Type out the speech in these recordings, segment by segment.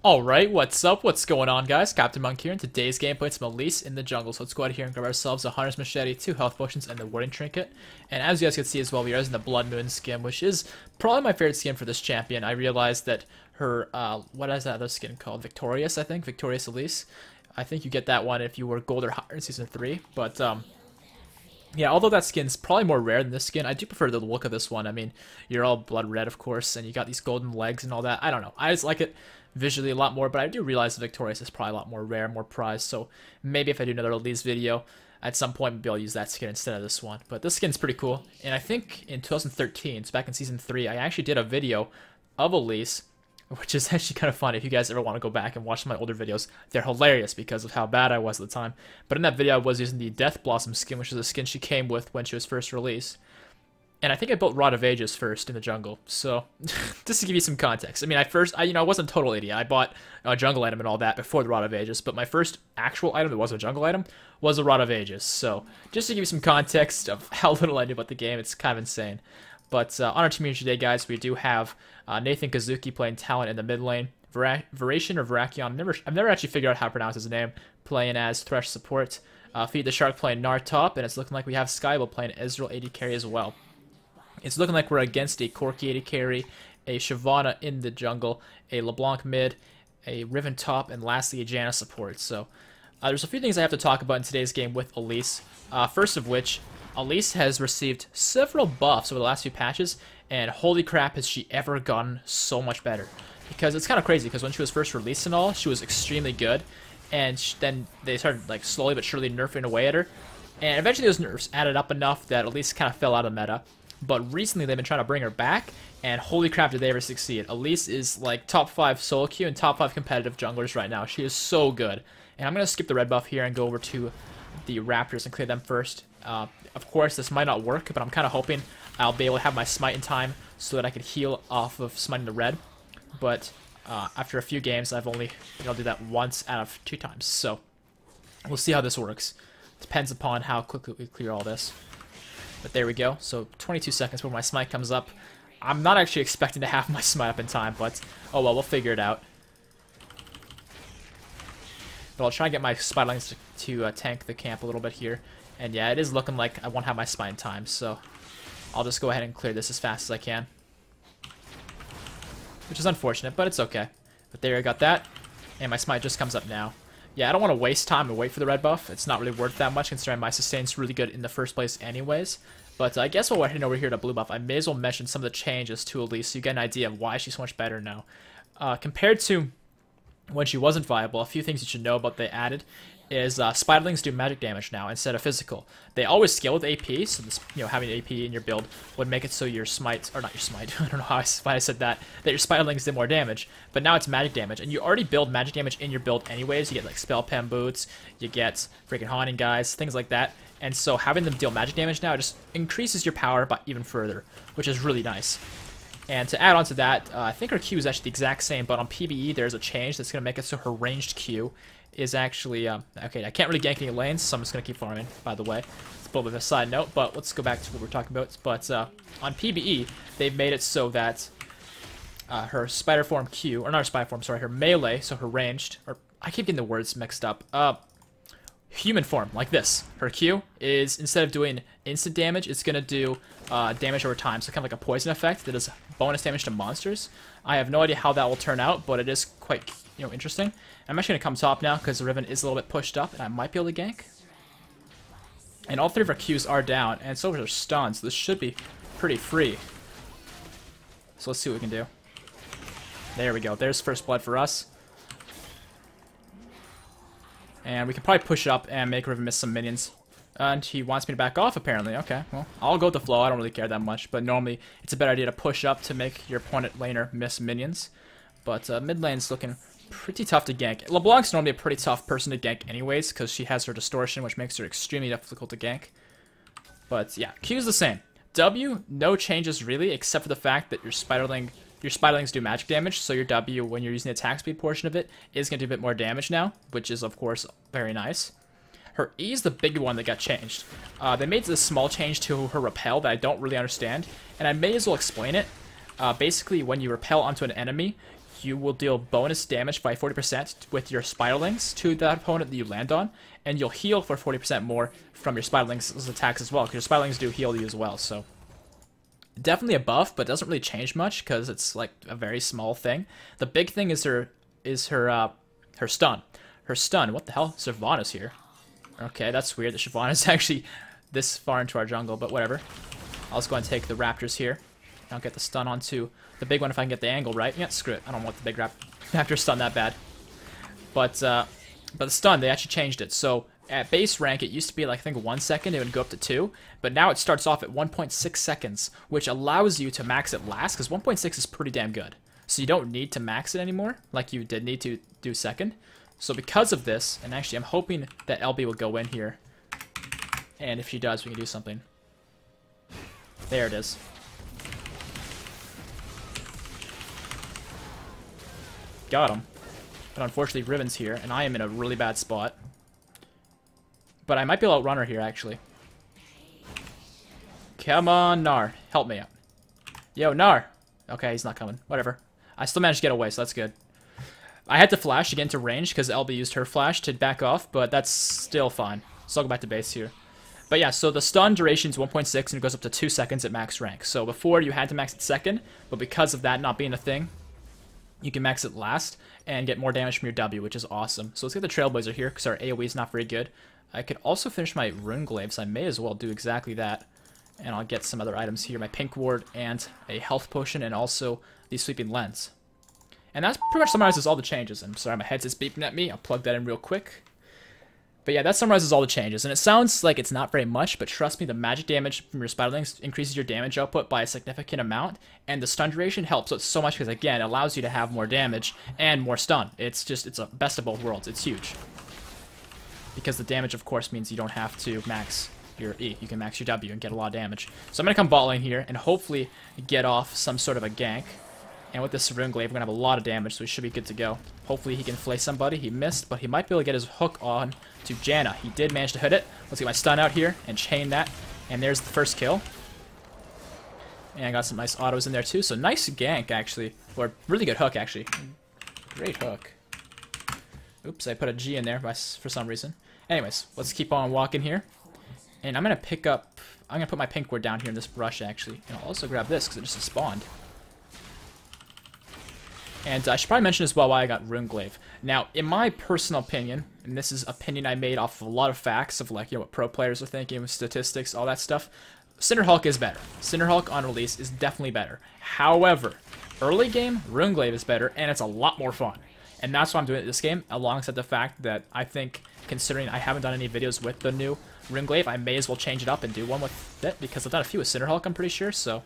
Alright, what's up? What's going on, guys? CaptainMonk here. In today's gameplay, it's Elise in the jungle. So let's go out here and grab ourselves a Hunter's Machete, 2 health potions, and the Warding Trinket. And as you guys can see as well, we are using the Blood Moon skin, which is probably my favorite skin for this champion. I realized that her, what is that other skin called? Victorious, I think? Victorious Elise. I think you get that one if you were gold or higher in Season 3. But, yeah, although that skin's probably more rare than this skin, I do prefer the look of this one. I mean, you're all blood red, of course, and you got these golden legs and all that. I don't know. I just like it visually a lot more, but I do realize the Victorious is probably a lot more rare, more prized, so maybe if I do another Elise video, at some point maybe I'll use that skin instead of this one. But this skin's pretty cool, and I think in 2013, so back in Season 3, I actually did a video of Elise, which is actually kind of funny. If you guys ever want to go back and watch my older videos, they're hilarious because of how bad I was at the time. But in that video, I was using the Death Blossom skin, which is a skin she came with when she was first released. And I think I built Rod of Ages first in the jungle. So, just to give you some context. I mean, I wasn't a total idiot. I bought a jungle item and all that before the Rod of Ages. But my first actual item that wasn't a jungle item was a Rod of Ages. So, just to give you some context of how little I knew about the game, it's kind of insane. But on our team here today, guys, we do have Nathan Kazuki playing Talon in the mid lane. Varation or Varakion, I've never actually figured out how to pronounce his name, playing as Thresh support. Feed the Shark playing Nar top, and it's looking like we have Skybell playing Ezreal AD carry as well. It's looking like we're against a Corki AD carry, a Shyvana in the jungle, a LeBlanc mid, a Riven top, and lastly a Janna support. So there's a few things I have to talk about in today's game with Elise. First of which, Elise has received several buffs over the last few patches, and holy crap has she ever gotten so much better. Because it's kind of crazy, because when she was first released and all, she was extremely good, and then they started like slowly but surely nerfing away at her, and eventually those nerfs added up enough that Elise kind of fell out of meta. But recently they've been trying to bring her back, and holy crap did they ever succeed. Elise is like top 5 solo queue and top 5 competitive junglers right now. She is so good. And I'm going to skip the red buff here and go over to the Raptors and clear them first. Of course, this might not work, but I'm kind of hoping I'll be able to have my smite in time so that I could heal off of smiting the red. But after a few games, I've only been able to do that once out of 2 times. So we'll see how this works. Depends upon how quickly we clear all this. But there we go. So 22 seconds before my smite comes up. I'm not actually expecting to have my smite up in time, but oh well, we'll figure it out. But I'll try and get my spiderlings to tank the camp a little bit here. And yeah, it is looking like I won't have my smite in time, so I'll just go ahead and clear this as fast as I can. Which is unfortunate, but it's okay. But there, I got that. And my smite just comes up now. Yeah, I don't want to waste time and wait for the red buff. It's not really worth that much considering my sustain's really good in the first place anyways. But I guess while we're heading over here to blue buff, I may as well mention some of the changes to Elise so you get an idea of why she's so much better now. Compared to when she wasn't viable, a few things you should know about they added is spiderlings do magic damage now instead of physical. They always scale with AP, so this, having AP in your build would make it so your smite, or not your smite, I don't know why I said that your spiderlings did more damage, but now it's magic damage, and you already build magic damage in your build anyways. You get like spell pen boots, you get freaking haunting guys, things like that, and so having them deal magic damage now just increases your power by even further, which is really nice. And to add on to that, I think her Q is actually the exact same, but on PvE there's a change that's going to make it so her ranged Q is actually, okay, I can't really gank any lanes, so I'm just going to keep farming, by the way. It's a little bit of a side note, but let's go back to what we're talking about. But on PvE, they've made it so that her spider form Q, or not her spider form, sorry, her melee, so her ranged, or I keep getting the words mixed up, human form, like this. Her Q is, instead of doing instant damage, it's going to do damage over time, so kind of like a poison effect that does bonus damage to monsters. I have no idea how that will turn out, but it is quite, interesting. I'm actually going to come top now because the Riven is a little bit pushed up, and I might be able to gank. And all 3 of our Qs are down, and so are stuns, so this should be pretty free. So let's see what we can do. There we go. There's first blood for us. And we can probably push up and make Riven miss some minions. And he wants me to back off, apparently. Okay, well, I'll go with the flow. I don't really care that much. But normally, it's a better idea to push up to make your opponent laner miss minions. But mid lane's looking pretty tough to gank. LeBlanc's normally a pretty tough person to gank anyways, because she has her distortion, which makes her extremely difficult to gank. But yeah, Q's the same. W, no changes really, except for the fact that your spiderlings do magic damage, so your W, when you're using the attack speed portion of it, is going to do a bit more damage now, which is, of course, very nice. Her E is the big one that got changed. They made this small change to her repel that I don't really understand, and I may as well explain it. Basically, when you repel onto an enemy, you will deal bonus damage by 40% with your spiderlings to that opponent that you land on, and you'll heal for 40% more from your spiderlings' attacks as well, because your spiderlings do heal you as well, so definitely a buff, but doesn't really change much because it's like a very small thing. The big thing is her stun. Her stun. What the hell? Shyvana's here. Okay, that's weird that Shyvana's actually this far into our jungle, but whatever. I'll just go and take the raptors here. I'll get the stun onto the big one if I can get the angle right. Yeah, screw it. I don't want the big raptor stun that bad. But the stun, they actually changed it. So at base rank, it used to be like, I think 1 second, it would go up to 2. But now it starts off at 1.6 seconds, which allows you to max it last, because 1.6 is pretty damn good. So you don't need to max it anymore, like you did need to do second. So because of this, and actually I'm hoping that LB will go in here. And if she does, we can do something. There it is. Got him. But unfortunately, Riven's here, and I am in a really bad spot. But I might be able to outrun her here, actually. Come on, Gnar. Help me out. Yo, Gnar. Okay, he's not coming. Whatever. I still managed to get away, so that's good. I had to flash to get into range because LB used her flash to back off, but that's still fine. So I'll go back to base here. But yeah, so the stun duration is 1.6 and it goes up to 2 seconds at max rank. So before you had to max it second, but because of that not being a thing, you can max it last and get more damage from your W, which is awesome. So let's get the Trailblazer here because our AoE is not very good. I could also finish my Runeglaive, so I may as well do exactly that. And I'll get some other items here, my Pink Ward and a health potion and also the Sweeping Lens. And that pretty much summarizes all the changes. I'm sorry, my headset's beeping at me. I'll plug that in real quick. But yeah, that summarizes all the changes. And it sounds like it's not very much, but trust me, the magic damage from your spiderlings increases your damage output by a significant amount. And the stun duration helps out so much because, again, it allows you to have more damage and more stun. It's a best of both worlds. It's huge. Because the damage, of course, means you don't have to max your E. You can max your W and get a lot of damage. So I'm going to come bot lane here and hopefully get off some sort of a gank. And with this Runeglaive, we're going to have a lot of damage, so he should be good to go. Hopefully he can flay somebody. He missed, but he might be able to get his hook on to Janna. He did manage to hit it. Let's get my stun out here and chain that. And there's the first kill. And I got some nice autos in there too. So nice gank, actually. Or really good hook, actually. Great hook. Oops, I put a G in there for some reason. Anyways, let's keep on walking here. And I'm going to pick up... I'm going to put my Pink Ward down here in this brush, actually. And I'll also grab this because it just spawned. And I should probably mention as well why I got Runeglaive. Now, in my personal opinion, and this is opinion I made off of a lot of facts of, like, you know, what pro players are thinking, statistics, all that stuff, Cinderhulk is better. Cinderhulk on release is definitely better. However, early game, Runeglaive is better, and it's a lot more fun. And that's why I'm doing it this game, alongside the fact that I think, considering I haven't done any videos with the new Runeglaive, I may as well change it up and do one with it, because I've done a few with Cinderhulk, I'm pretty sure, so...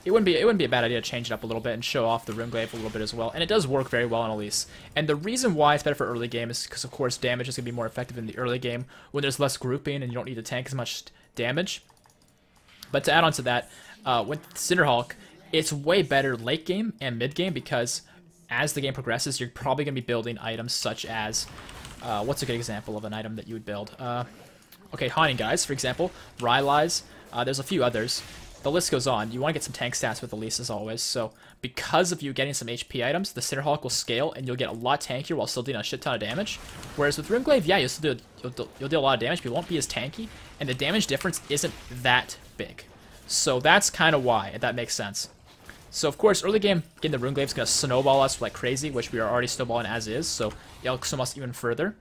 It wouldn't be a bad idea to change it up a little bit and show off the Runeglaive a little bit as well. And it does work very well on Elise. And the reason why it's better for early game is because, of course, damage is going to be more effective in the early game when there's less grouping and you don't need to tank as much damage. But to add on to that, with Cinderhulk, it's way better late game and mid game because as the game progresses, you're probably going to be building items such as... what's a good example of an item that you would build? Okay, Haunting Guys, for example. Rylai's. There's a few others. The list goes on. You want to get some tank stats with Elise as always, so because of you getting some HP items, the Cinderhulk will scale and you'll get a lot tankier while still dealing a shit ton of damage. Whereas with Runeglaive, yeah, you'll deal a lot of damage, but you won't be as tanky, and the damage difference isn't that big. So that's kind of why, if that makes sense. So of course, early game, getting the Runeglaive is going to snowball us like crazy, which we are already snowballing as is, so it'll snowball us even further.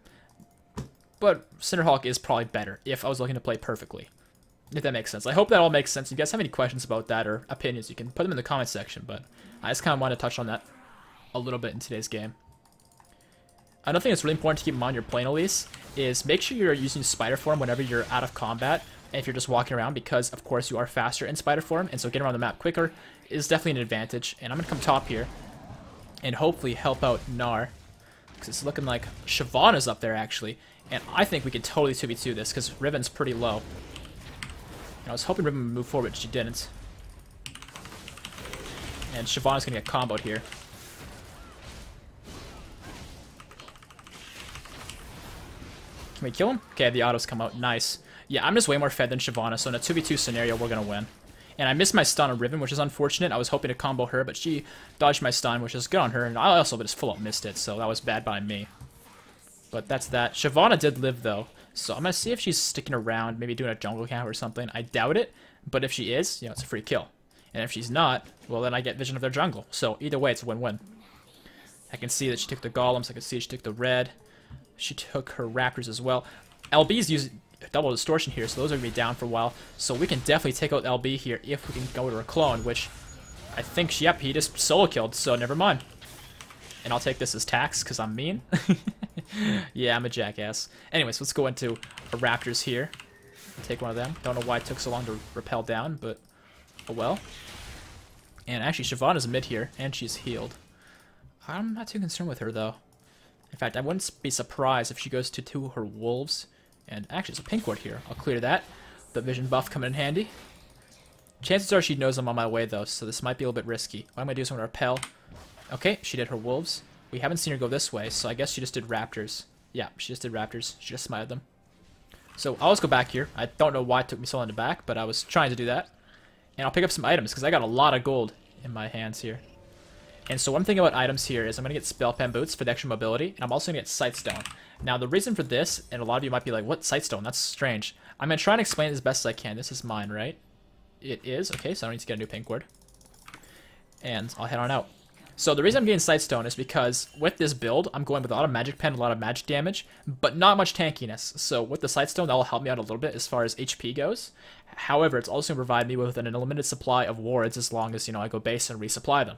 But Cinderhulk is probably better if I was looking to play perfectly. If that makes sense. I hope that all makes sense. If you guys have any questions about that or opinions, you can put them in the comment section, but I just kind of wanted to touch on that a little bit in today's game. Another thing that's really important to keep in mind when you're playing Elise is make sure you're using spider form whenever you're out of combat and if you're just walking around because, of course, you are faster in spider form, and so getting around the map quicker is definitely an advantage. And I'm going to come top here and hopefully help out Gnar because it's looking like Shyvana's up there, actually, and I think we could totally 2v2 this because Riven's pretty low. I was hoping Riven would move forward, but she didn't. And Shyvana's gonna get comboed here. Can we kill him? Okay, the autos come out. Nice. Yeah, I'm just way more fed than Shyvana, so in a 2v2 scenario, we're gonna win. And I missed my stun on Riven, which is unfortunate. I was hoping to combo her, but she dodged my stun, which is good on her. And I also just full up missed it, so that was bad by me. But that's that. Shyvana did live, though. So I'm going to see if she's sticking around, maybe doing a jungle camp or something. I doubt it, but if she is, you know, it's a free kill. And if she's not, well, then I get vision of their jungle. So either way, it's a win-win. I can see that she took the golems. I can see she took the red. She took her raptors as well. LB's using double distortion here, so those are going to be down for a while. So we can definitely take out LB here if we can go to her clone, which I think, yep, he just solo killed, so never mind. And I'll take this as tax, because I'm mean. Yeah, I'm a jackass. Anyways, let's go into a raptors here. Take one of them. Don't know why it took so long to rappel down, but oh well. And actually, Shyvana's mid here, and she's healed. I'm not too concerned with her, though. In fact, I wouldn't be surprised if she goes to her wolves. And actually, there's a pink ward here. I'll clear that. The vision buff coming in handy. Chances are she knows I'm on my way, though, so this might be a little bit risky. What I'm going to do is I'm going to repel. Okay, she did her wolves. We haven't seen her go this way, so I guess she just did raptors. Yeah, she just did raptors. She just smited them. So I'll just go back here. I don't know why it took me so long to back, but I was trying to do that. And I'll pick up some items, because I got a lot of gold in my hands here. And so one thing about items here is I'm going to get Spell Pen Boots for the extra mobility, and I'm also going to get Sightstone. Now, the reason for this, and a lot of you might be like, what, Sightstone? That's strange. I'm going to try and explain it as best as I can. This is mine, right? It is. Okay, so I don't need to get a new pink word. And I'll head on out. So the reason I'm getting Sightstone is because with this build, I'm going with a lot of magic pen, a lot of magic damage, but not much tankiness. So with the Sightstone, that will help me out a little bit as far as HP goes. However, it's also going to provide me with an unlimited supply of wards as long as, you know, I go base and resupply them,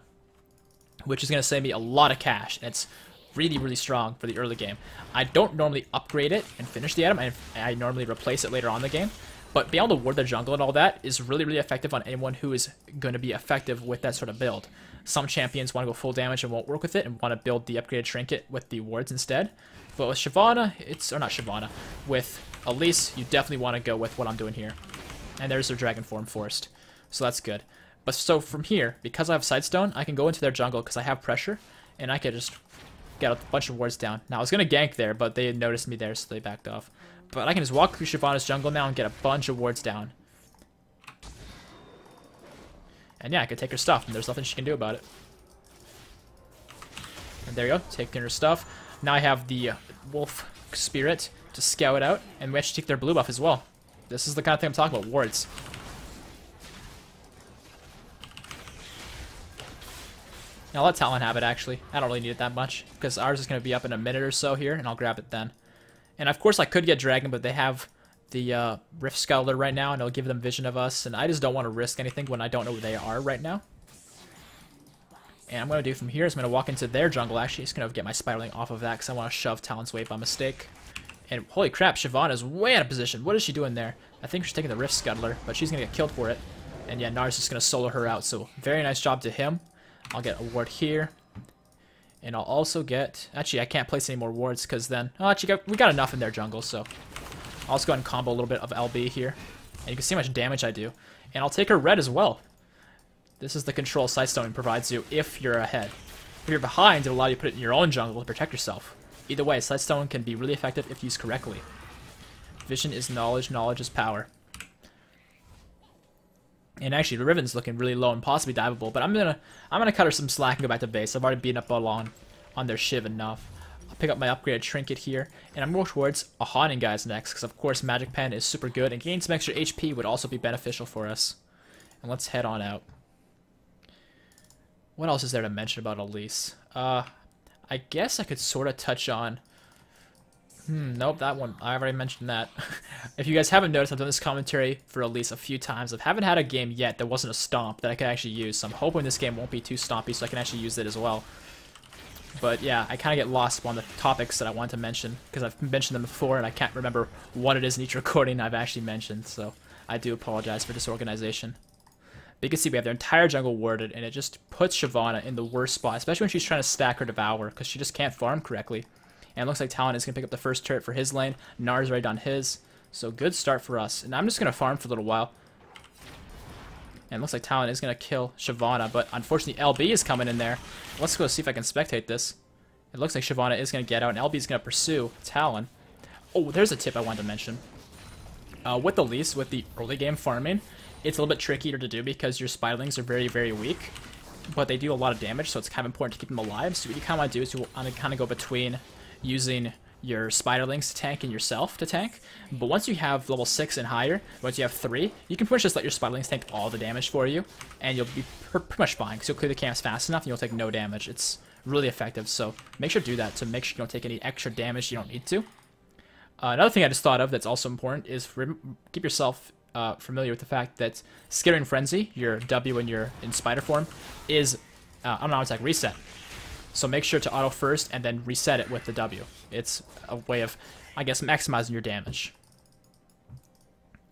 which is going to save me a lot of cash, and it's really, really strong for the early game. I don't normally upgrade it and finish the item, I normally replace it later on in the game, but being able to ward the jungle and all that is really, really effective on anyone who is going to be effective with that sort of build. Some champions want to go full damage and won't work with it and want to build the upgraded trinket with the wards instead. But with Shyvana, or not Shyvana, with Elise, you definitely want to go with what I'm doing here. And there's their dragon form forced, so that's good. But so from here, because I have Sightstone, I can go into their jungle because I have pressure, and I can just get a bunch of wards down. Now, I was going to gank there, but they had noticed me there, so they backed off. But I can just walk through Shyvana's jungle now and get a bunch of wards down. And yeah, I can take her stuff, and there's nothing she can do about it. And there you go, taking her stuff. Now I have the wolf spirit to scout out, and we actually take their blue buff as well. This is the kind of thing I'm talking about, wards. I'll let Talon have it, actually. I don't really need it that much, because ours is going to be up in a minute or so here, and I'll grab it then. And of course, I could get Dragon, but they have the Rift Scuttler right now, and it'll give them vision of us, and I just don't want to risk anything when I don't know where they are right now. And I'm going to do from here is I'm going to walk into their jungle, actually. Just going to get my spiraling off of that, because I want to shove Talon's Wave by mistake. And holy crap, Shyvana's way out of position. What is she doing there? I think she's taking the Rift Scuttler, but she's going to get killed for it. And yeah, Nars just going to solo her out, so very nice job to him. I'll get a ward here. And I'll also get... Actually, I can't place any more wards because then... Oh, actually, we got enough in their jungle, so... I'll just go ahead and combo a little bit of LB here. And you can see how much damage I do. And I'll take her red as well. This is the control Sightstone provides you if you're ahead. If you're behind, it'll allow you to put it in your own jungle to protect yourself. Either way, Sightstone can be really effective if used correctly. Vision is knowledge, knowledge is power. And actually, the Riven's looking really low and possibly diveable, but I'm gonna cut her some slack and go back to base. I've already beaten up on their Shiv enough. I'll pick up my upgraded trinket here, and I'm going towards a Haunting Guys next, because of course Magic Pen is super good, and gaining some extra HP would also be beneficial for us. And let's head on out. What else is there to mention about Elise? I guess I could sort of touch on... nope, that one. I already mentioned that. If you guys haven't noticed, I've done this commentary for Elise a few times. I haven't had a game yet that wasn't a stomp that I could actually use, so I'm hoping this game won't be too stompy so I can actually use it as well. But yeah, I kind of get lost on the topics that I want to mention, because I've mentioned them before and I can't remember what it is in each recording I've actually mentioned, so I do apologize for disorganization. But you can see we have their entire jungle warded, and it just puts Shyvana in the worst spot, especially when she's trying to stack her Devour, because she just can't farm correctly. And it looks like Talon is going to pick up the first turret for his lane. Nars already done his. So good start for us. And I'm just going to farm for a little while. And it looks like Talon is going to kill Shyvana. But unfortunately, LB is coming in there. Let's go see if I can spectate this. It looks like Shyvana is going to get out. And LB is going to pursue Talon. Oh, there's a tip I wanted to mention. With Elise, with the early game farming, it's a little bit trickier to do because your spiderlings are very, very weak, but they do a lot of damage, so it's kind of important to keep them alive. So what you kind of want to do is you want to kind of go between using your spiderlings to tank and yourself to tank. But once you have level 6 and higher, once you have 3, you can pretty much just let your spiderlings tank all the damage for you, and you'll be pretty much fine, because you'll clear the camps fast enough and you'll take no damage. It's really effective, so make sure to do that to make sure you don't take any extra damage you don't need to. Another thing I just thought of that's also important is keep yourself familiar with the fact that Scaring Frenzy, your W in spider form, is unarmed attack reset. So make sure to auto first and then reset it with the W. It's a way of, I guess, maximizing your damage.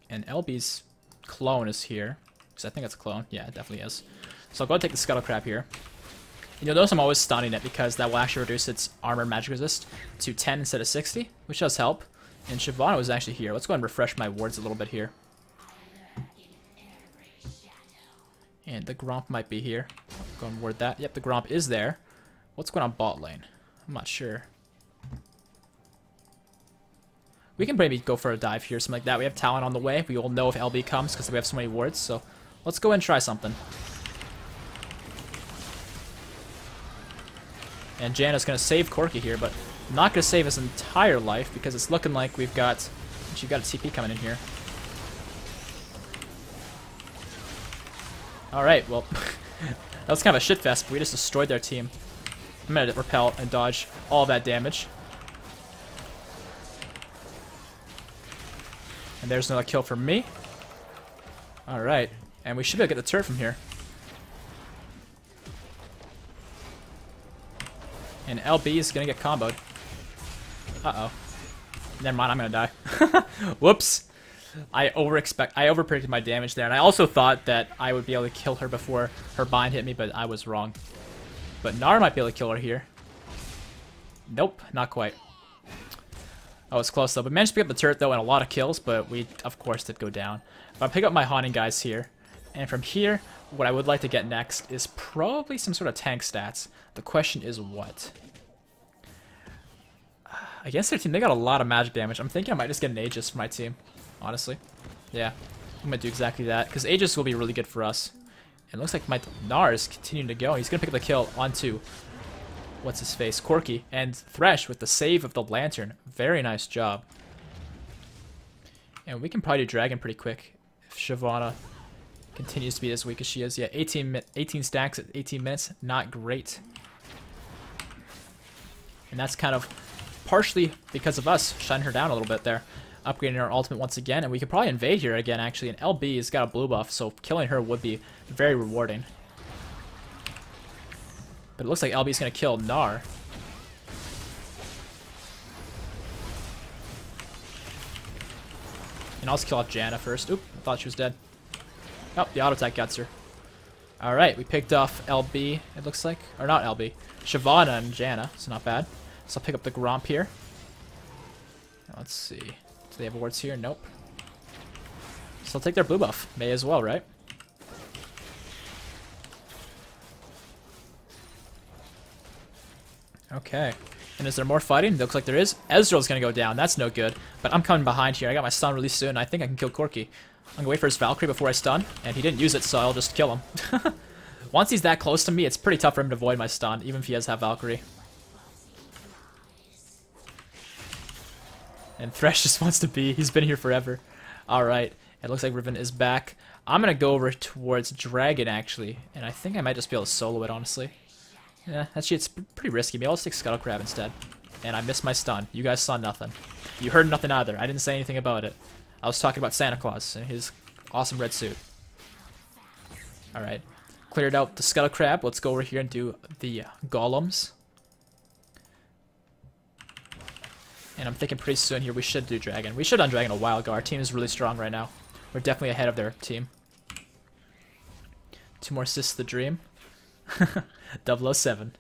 And LB's clone is here, because I think it's a clone. Yeah, it definitely is. So I'll go and take the Scuttle Crab here. And you'll notice I'm always stunning it because that will actually reduce its armor and magic resist to 10 instead of 60, which does help. And Shyvana was actually here. Let's go ahead and refresh my wards a little bit here. And the Gromp might be here. I'll go and ward that. Yep, the Gromp is there. What's going on bot lane? I'm not sure. We can maybe go for a dive here, something like that. We have Talon on the way. We will know if LB comes because we have so many wards. So let's go and try something. And Janna's going to save Corki here, but not going to save his entire life because it's looking like we've got a TP coming in here. Alright, well, that was kind of a shitfest, but we just destroyed their team. I'm going to repel and dodge all that damage. And there's another kill for me. Alright, and we should be able to get the turret from here. And LB is going to get comboed. Uh-oh. Never mind, I'm going to die. Whoops. I overpredicted my damage there, and I also thought that I would be able to kill her before her bind hit me, but I was wrong. But Gnar might be able to kill her here. Nope, not quite. Oh, it's close though. We managed to pick up the turret though and a lot of kills, but we, of course, did go down. But I'll pick up my Haunting guys here. And from here, what I would like to get next is probably some sort of tank stats. The question is what? Against their team, they got a lot of magic damage. I'm thinking I might just get an Aegis for my team, honestly. Yeah, I'm going to do exactly that, because Aegis will be really good for us. And it looks like my Gnar is continuing to go. He's going to pick up the kill onto, what's his face, Corki. And Thresh with the save of the Lantern. Very nice job. And we can probably do Dragon pretty quick if Shyvana continues to be as weak as she is. Yeah, 18 stacks at 18 minutes. Not great. And that's kind of partially because of us shutting her down a little bit there. Upgrading our ultimate once again. And we could probably invade here again, actually. And LB has got a blue buff, so killing her would be very rewarding. But it looks like LB is going to kill Gnar. And I'll just kill off Janna first. Oop, I thought she was dead. Oh, the auto attack gets her. Alright, we picked off LB, it looks like. Or not LB. Shyvana and Janna, so not bad. So I'll pick up the Gromp here. Let's see. Do they have wards here? Nope. So I'll take their blue buff. May as well, right? Okay. And is there more fighting? It looks like there is. Ezreal's gonna go down. That's no good. But I'm coming behind here. I got my stun really soon. I think I can kill Corki. I'm gonna wait for his Valkyrie before I stun. And he didn't use it, so I'll just kill him. Once he's that close to me, it's pretty tough for him to avoid my stun, even if he does have Valkyrie. And Thresh just wants to be. He's been here forever. Alright. It looks like Riven is back. I'm gonna go over towards Dragon, actually. And I think I might just be able to solo it, honestly. Yeah, actually, it's pretty risky. Maybe I'll just take Scuttle Crab instead. And I missed my stun. You guys saw nothing. You heard nothing either. I didn't say anything about it. I was talking about Santa Claus and his awesome red suit. Alright. Cleared out the Scuttle Crab. Let's go over here and do the Golems. And I'm thinking pretty soon here we should do Dragon. We should have done Dragon a while ago. Our team is really strong right now. We're definitely ahead of their team. 2 more assists to the Dream. 007.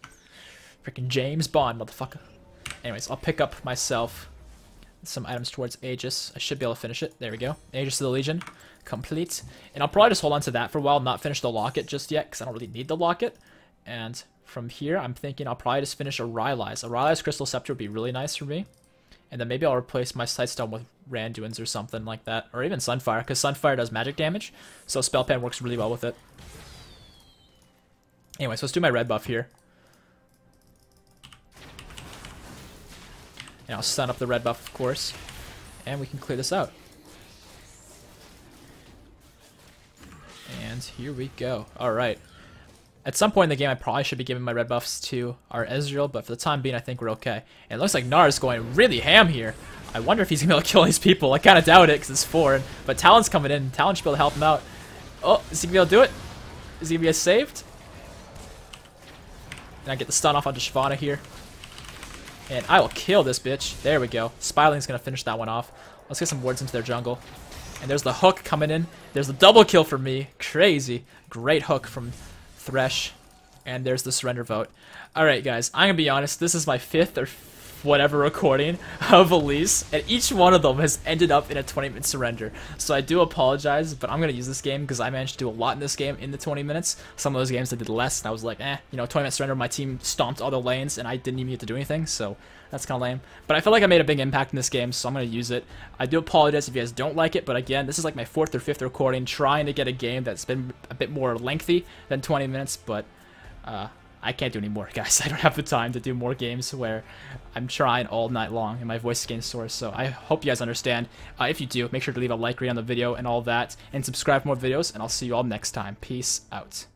Freaking James Bond, motherfucker. Anyways, I'll pick up myself some items towards Aegis. I should be able to finish it. There we go. Aegis of the Legion. Complete. And I'll probably just hold on to that for a while, not finish the locket just yet, because I don't really need the locket. And from here, I'm thinking I'll probably just finish a Rylai's. A Rylai's Crystal Scepter would be really nice for me. And then maybe I'll replace my Sightstone with Randuin's or something like that. Or even Sunfire, because Sunfire does magic damage. So Spell Pen works really well with it. Anyway, so let's do my red buff here. And I'll stun up the red buff, of course. And we can clear this out. And here we go. Alright. At some point in the game, I probably should be giving my red buffs to our Ezreal, but for the time being, I think we're okay. And it looks like Nara's going really ham here. I wonder if he's going to be able to kill these people. I kind of doubt it, because it's 4. But Talon's coming in. Talon should be able to help him out. Oh, is he going to be able to do it? Is he going to be saved? And I get the stun off onto Shyvana here. And I will kill this bitch. There we go. Spiling's going to finish that one off. Let's get some wards into their jungle. And there's the hook coming in. There's the double kill for me. Crazy. Great hook from Thresh. And there's the surrender vote. Alright guys, I'm gonna be honest, this is my 5th or whatever recording of Elise, and each one of them has ended up in a 20-minute surrender. So I do apologize, but I'm gonna use this game because I managed to do a lot in this game in the 20 minutes. Some of those games I did less, and I was like, 20-minute surrender, my team stomped all the lanes, and I didn't even get to do anything, so that's kind of lame. But I feel like I made a big impact in this game, so I'm gonna use it. I do apologize if you guys don't like it, but again, this is like my 4th or 5th recording, trying to get a game that's been a bit more lengthy than 20 minutes, but I can't do any more, guys. I don't have the time to do more games where I'm trying all night long and my voice is getting sore. So I hope you guys understand. If you do, make sure to leave a like, rate on the video and all that, and subscribe for more videos, and I'll see you all next time. Peace out.